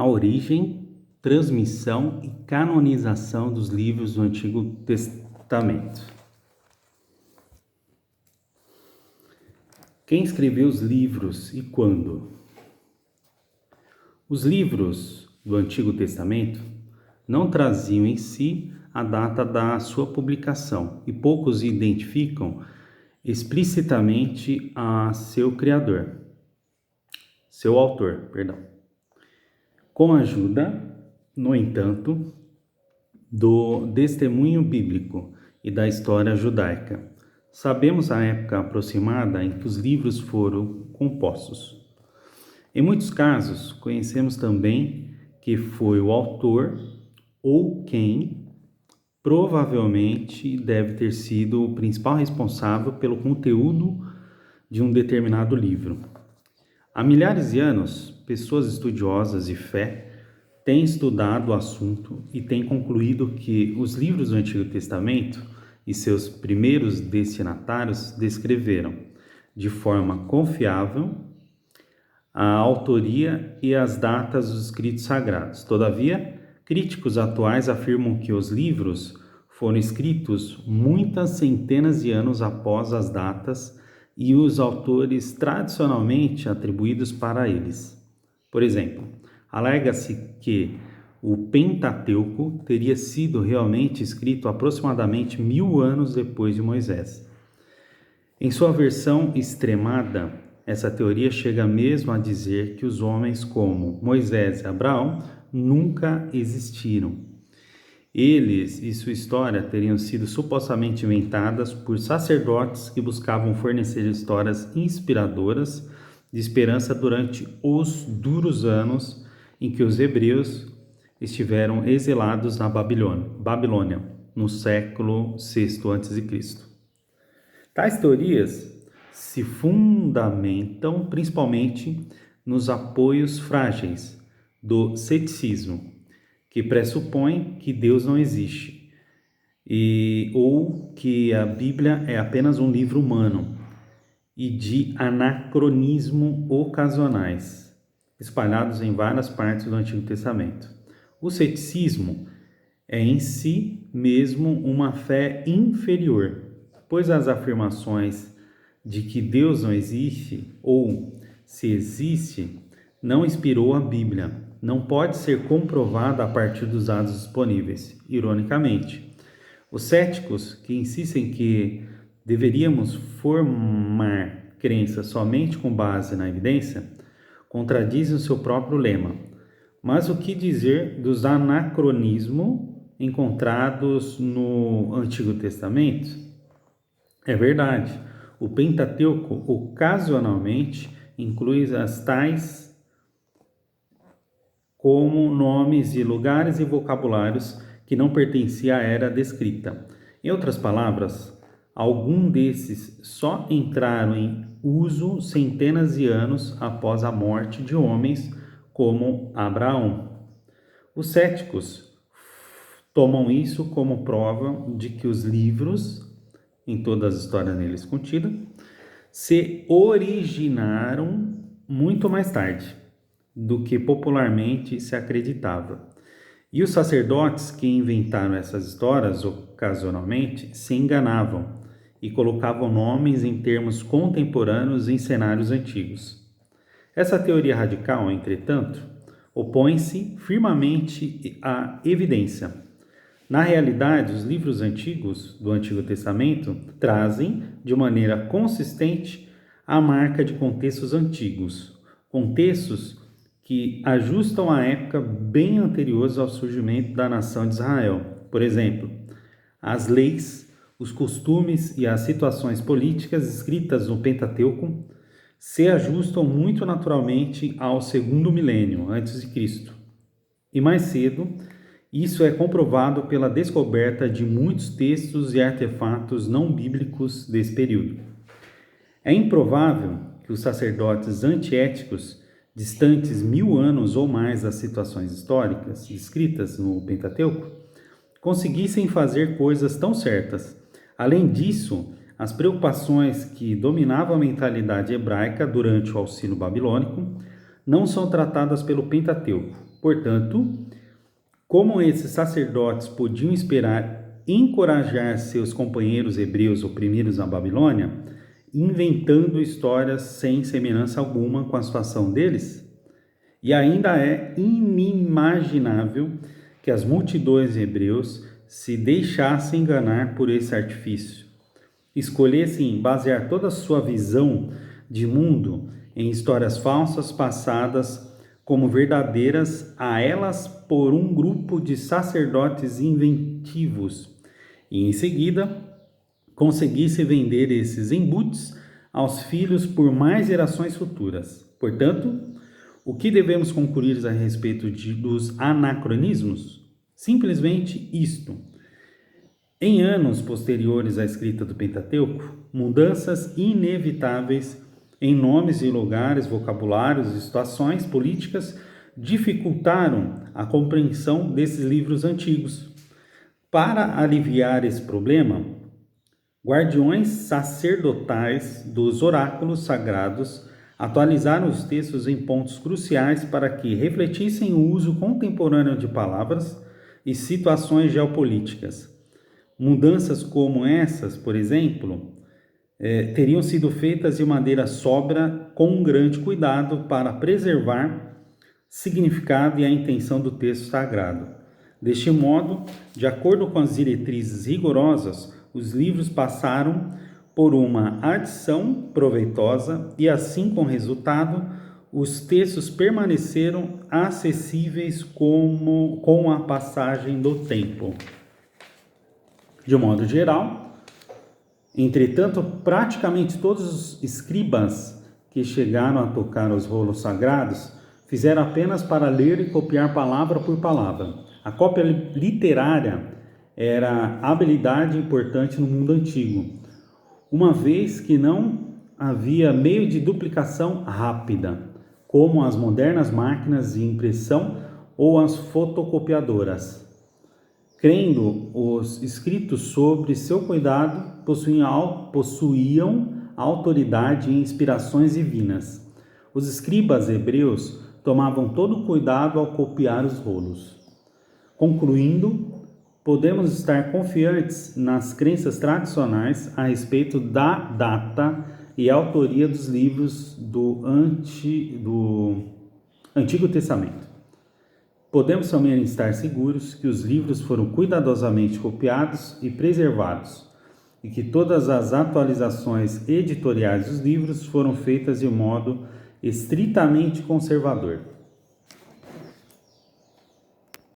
a origem, transmissão e canonização dos livros do Antigo Testamento. Quem escreveu os livros e quando? Os livros do Antigo Testamento não traziam em si a data da sua publicação e poucos identificam explicitamente a seu autor. Com a ajuda, no entanto, do testemunho bíblico e da história judaica, sabemos a época aproximada em que os livros foram compostos. Em muitos casos, conhecemos também que foi o autor ou quem provavelmente deve ter sido o principal responsável pelo conteúdo de um determinado livro. Há milhares de anos, pessoas estudiosas de fé têm estudado o assunto e têm concluído que os livros do Antigo Testamento e seus primeiros destinatários descreveram, de forma confiável, a autoria e as datas dos escritos sagrados. Todavia, críticos atuais afirmam que os livros foram escritos muitas centenas de anos após as datas e os autores tradicionalmente atribuídos para eles. Por exemplo, alega-se que o Pentateuco teria sido realmente escrito aproximadamente 1000 anos depois de Moisés. Em sua versão extremada, essa teoria chega mesmo a dizer que os homens como Moisés e Abraão nunca existiram. Eles e sua história teriam sido supostamente inventadas por sacerdotes que buscavam fornecer histórias inspiradoras de esperança durante os duros anos em que os hebreus estiveram exilados na Babilônia, no século VI a.C. Tais teorias se fundamentam principalmente nos apoios frágeis do ceticismo, que pressupõe que Deus não existe, ou que a Bíblia é apenas um livro humano, e de anacronismo ocasionais, espalhados em várias partes do Antigo Testamento. O ceticismo é em si mesmo uma fé inferior, pois as afirmações de que Deus não existe, ou se existe, não inspirou a Bíblia, não pode ser comprovada a partir dos dados disponíveis. Ironicamente, os céticos que insistem que deveríamos formar crenças somente com base na evidência, contradizem o seu próprio lema. Mas o que dizer dos anacronismos encontrados no Antigo Testamento? É verdade, o Pentateuco ocasionalmente inclui as tais como nomes de lugares e vocabulários que não pertenciam à era descrita. Em outras palavras, alguns desses só entraram em uso centenas de anos após a morte de homens como Abraão. Os céticos tomam isso como prova de que os livros, em todas as histórias neles contidas, se originaram muito mais tarde do que popularmente se acreditava. E os sacerdotes que inventaram essas histórias ocasionalmente se enganavam e colocavam nomes em termos contemporâneos em cenários antigos. Essa teoria radical, entretanto, opõe-se firmemente à evidência. Na realidade, os livros antigos do Antigo Testamento trazem, de maneira consistente, a marca de contextos antigos, contextos que ajustam a época bem anteriores ao surgimento da nação de Israel. Por exemplo, as leis, os costumes e as situações políticas escritas no Pentateuco se ajustam muito naturalmente ao segundo milênio antes de Cristo. E mais cedo, isso é comprovado pela descoberta de muitos textos e artefatos não bíblicos desse período. É improvável que os sacerdotes antiéticos, distantes 1000 anos ou mais das situações históricas descritas no Pentateuco, conseguissem fazer coisas tão certas. Além disso, as preocupações que dominavam a mentalidade hebraica durante o auxílio babilônico não são tratadas pelo Pentateuco. Portanto, como esses sacerdotes podiam esperar encorajar seus companheiros hebreus oprimidos na Babilônia, inventando histórias sem semelhança alguma com a situação deles? E ainda é inimaginável que as multidões hebreus se deixassem enganar por esse artifício, escolhessem basear toda a sua visão de mundo em histórias falsas passadas como verdadeiras a elas por um grupo de sacerdotes inventivos, e em seguida conseguisse vender esses embutes aos filhos por mais gerações futuras. Portanto, o que devemos concluir a respeito dos anacronismos? Simplesmente isto. Em anos posteriores à escrita do Pentateuco, mudanças inevitáveis em nomes de lugares, vocabulários e situações políticas dificultaram a compreensão desses livros antigos. Para aliviar esse problema, guardiões sacerdotais dos oráculos sagrados atualizaram os textos em pontos cruciais para que refletissem o uso contemporâneo de palavras e situações geopolíticas. Mudanças como essas, por exemplo, teriam sido feitas de maneira sóbria, com um grande cuidado para preservar significado e a intenção do texto sagrado. Deste modo, de acordo com as diretrizes rigorosas, os livros passaram por uma adição proveitosa e, assim, com resultado, os textos permaneceram acessíveis com a passagem do tempo. De um modo geral, entretanto, praticamente todos os escribas que chegaram a tocar os rolos sagrados fizeram apenas para ler e copiar palavra por palavra. A cópia literária era habilidade importante no mundo antigo, uma vez que não havia meio de duplicação rápida, como as modernas máquinas de impressão ou as fotocopiadoras. Crendo os escritos sobre seu cuidado possuíam autoridade e inspirações divinas. Os escribas hebreus tomavam todo o cuidado ao copiar os rolos. Concluindo, podemos estar confiantes nas crenças tradicionais a respeito da data e autoria dos livros do Antigo Testamento. Podemos também estar seguros que os livros foram cuidadosamente copiados e preservados, e que todas as atualizações editoriais dos livros foram feitas de modo estritamente conservador.